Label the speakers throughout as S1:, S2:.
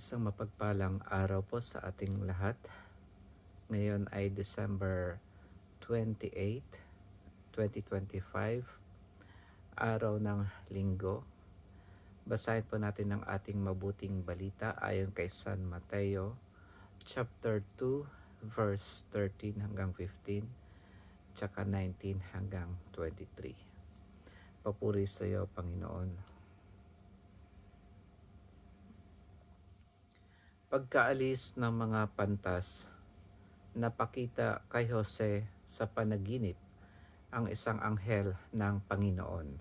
S1: Isang mapagpalang araw po sa ating lahat. Ngayon ay December 28, 2025, araw ng linggo. Basahin po natin ang ating mabuting balita ayon kay San Mateo, chapter 2, verse 13 hanggang 15, tsaka 19 hanggang 23. Papuri sa iyo, Panginoon. Pagkaalis ng mga pantas, napakita kay Jose sa panaginip ang isang anghel ng Panginoon.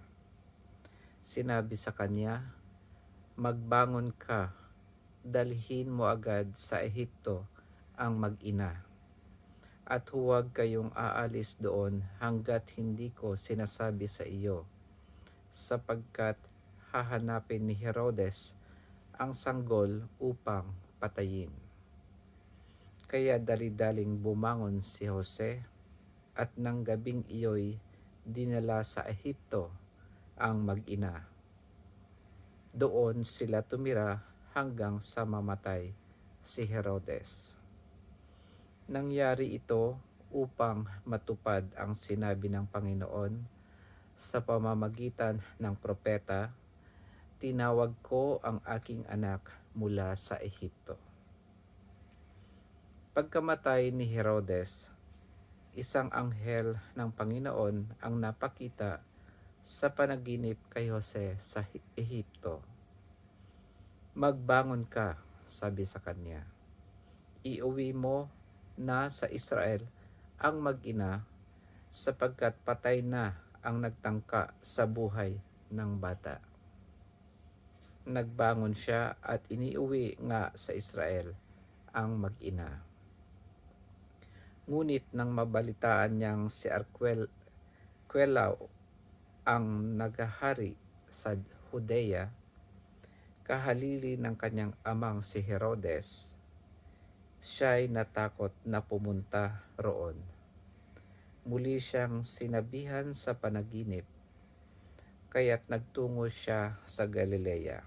S1: Sinabi sa kanya, "Magbangon ka, dalhin mo agad sa Ehipto ang mag-ina, at huwag kayong aalis doon hanggat hindi ko sinasabi sa iyo, sapagkat hahanapin ni Herodes ang sanggol upang patayin." Kaya dali-daling bumangon si Jose, at nang gabing iyo'y dinala sa Ehipto ang mag-ina. Doon sila tumira hanggang sa mamatay si Herodes. Nangyari ito upang matupad ang sinabi ng Panginoon sa pamamagitan ng propeta, "Tinawag ko ang aking anak mula sa Ehipto." Pagkamatay ni Herodes, isang anghel ng Panginoon ang napakita sa panaginip kay Jose sa Ehipto. "Magbangon ka," sabi sa kanya. "Iuwi mo na sa Israel ang mag-ina, sapagkat patay na ang nagtangka sa buhay ng bata." Nagbangon siya at iniuwi nga sa Israel ang mag-ina. Ngunit nang mabalitaan niyang si Arquelao ang naghahari sa Judea, kahalili ng kanyang amang si Herodes, siya'y natakot na pumunta roon. Muli siyang sinabihan sa panaginip, kaya't nagtungo siya sa Galilea.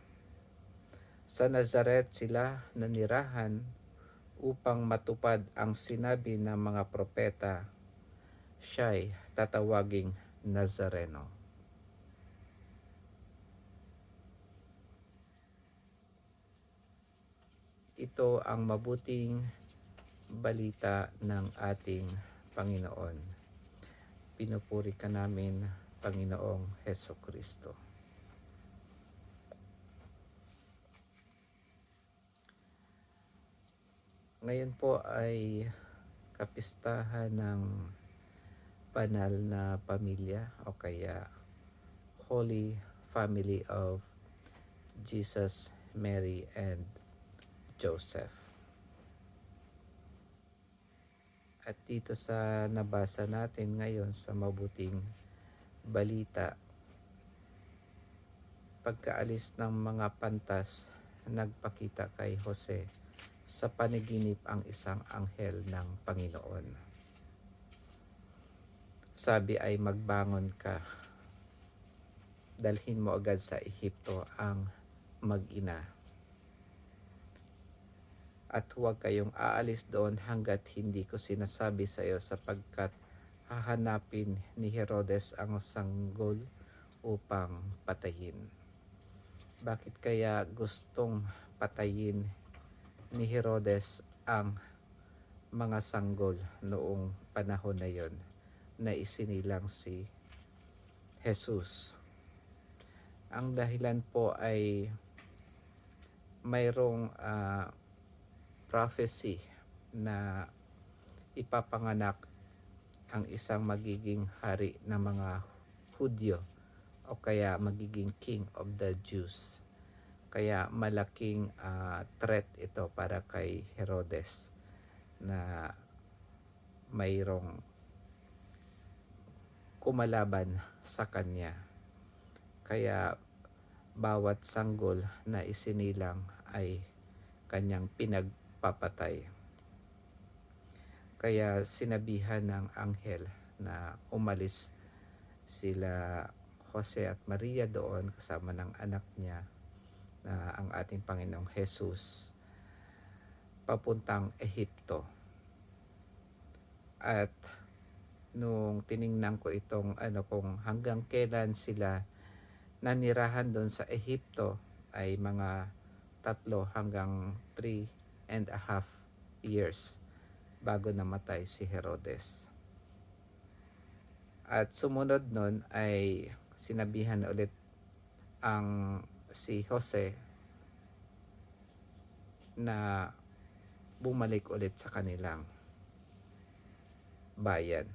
S1: Sa Nazaret sila nanirahan upang matupad ang sinabi ng mga propeta, siya'y tatawaging Nazareno. Ito ang mabuting balita ng ating Panginoon. Pinupuri ka namin, Panginoong Hesukristo. Ngayon po ay kapistahan ng banal na pamilya o kaya Holy Family of Jesus, Mary, and Joseph. At dito sa nabasa natin ngayon sa mabuting balita, pagkaalis ng mga pantas, nagpakita kay Jose sa panaginip ang isang anghel ng Panginoon. Sabi ay, "Magbangon ka, dalhin mo agad sa Ehipto ang mag-ina, at huwag kayong aalis doon hanggat hindi ko sinasabi sa iyo, sapagkat hahanapin ni Herodes ang sanggol upang patayin." Bakit kaya gustong patayin ni Herodes ang mga sanggol noong panahon na yon na isinilang si Jesus? Ang dahilan po ay mayroong prophecy na ipapanganak ang isang magiging hari ng mga Hudyo o kaya magiging King of the Jews. Kaya malaking threat ito para kay Herodes na mayroong kumalaban sa kanya. Kaya bawat sanggol na isinilang ay kanyang pinagpapatay. Kaya sinabihan ng anghel na umalis sila Jose at Maria doon kasama ng anak niya na ang ating Panginoong Jesus, papuntang Ehipto. At nung tiningnan ko itong kung hanggang kailan sila nanirahan doon sa Ehipto, ay mga 3 hanggang 3.5 years bago namatay si Herodes. At sumunod nun ay sinabihan ulit si Jose na bumalik ulit sa kanilang bayan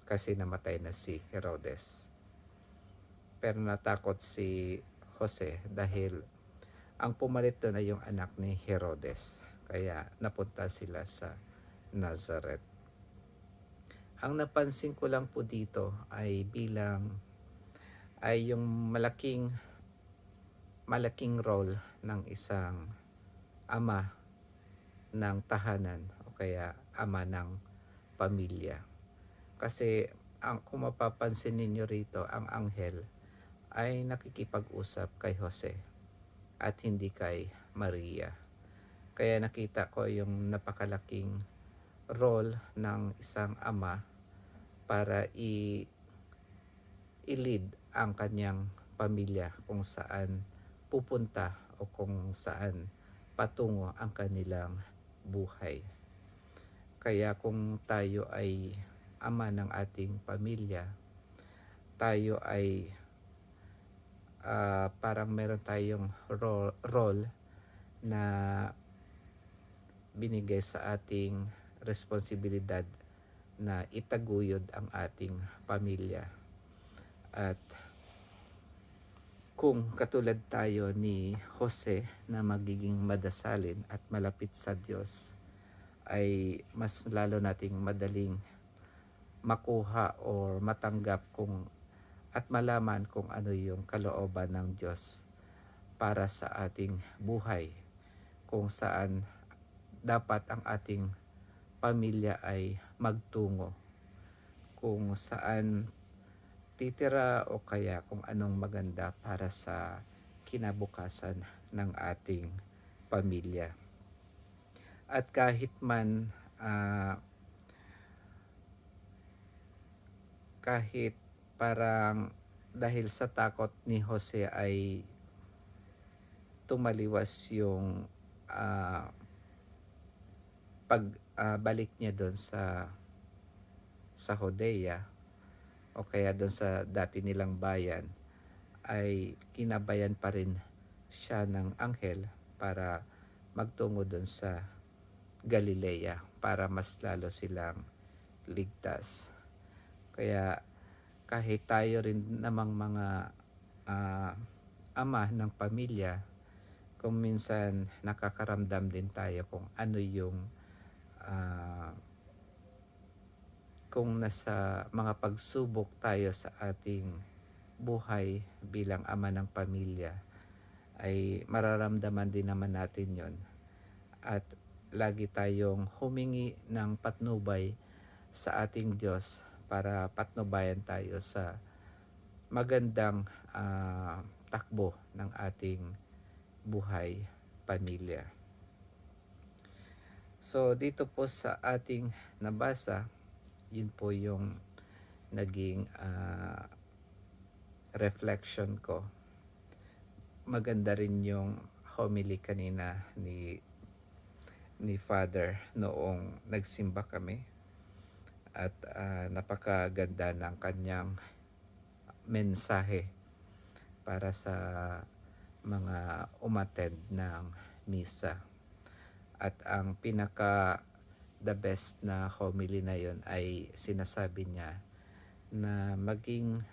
S1: kasi namatay na si Herodes. Pero natakot si Jose dahil ang pumalit doon ay yung anak ni Herodes. Kaya napunta sila sa Nazareth. Ang napansin ko lang po dito ay yung malaking role ng isang ama ng tahanan o kaya ama ng pamilya. Kasi kung mapapansin ninyo rito, ang anghel ay nakikipag-usap kay Jose at hindi kay Maria. Kaya nakita ko yung napakalaking role ng isang ama para i-lead ang kanyang pamilya kung saan pupunta o kung saan patungo ang kanilang buhay. Kaya kung tayo ay ama ng ating pamilya, tayo ay parang meron tayong role na binigay sa ating responsibilidad na itaguyod ang ating pamilya. At kung katulad tayo ni Jose na magiging madasalin at malapit sa Diyos, ay mas lalo nating madaling makuha o matanggap at malaman kung ano yung kalooban ng Diyos para sa ating buhay, kung saan dapat ang ating pamilya ay magtungo, kung saan titira o kaya kung anong maganda para sa kinabukasan ng ating pamilya. At kahit parang dahil sa takot ni Jose ay tumaliwas yung pagbalik niya doon sa Judea o kaya doon sa dati nilang bayan, ay kinabayan pa rin siya ng anghel para magtungo doon sa Galilea para mas lalo silang ligtas. Kaya kahit tayo rin namang mga ama ng pamilya, kung minsan nakakaramdam din tayo kung ano yung kung nasa mga pagsubok tayo sa ating buhay bilang ama ng pamilya, ay mararamdaman din naman natin yon. At lagi tayong humingi ng patnubay sa ating Diyos para patnubayan tayo sa magandang takbo ng ating buhay pamilya. So dito po sa ating nabasa, yun po yung naging reflection ko. Maganda rin yung homily kanina ni Father noong nagsimba kami, at napakaganda ng kanyang mensahe para sa mga umattend ng misa. At ang the best na homily na yon ay sinasabi niya na maging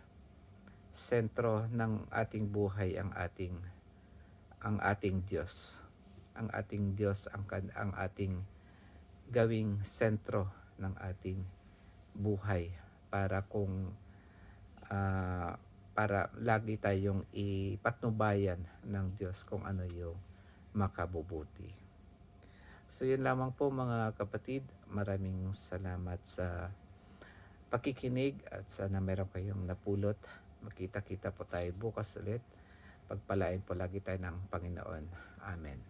S1: sentro ng ating buhay ang ating Diyos. Ang ating Diyos ang ating gawing sentro ng ating buhay para para lagi tayong ipatnubayan ng Diyos kung ano yung makabubuti. So yun lamang po mga kapatid, maraming salamat sa pakikinig at sana meron kayong napulot. Makita-kita po tayo bukas ulit. Pagpalain po lagi tayo ng Panginoon. Amen.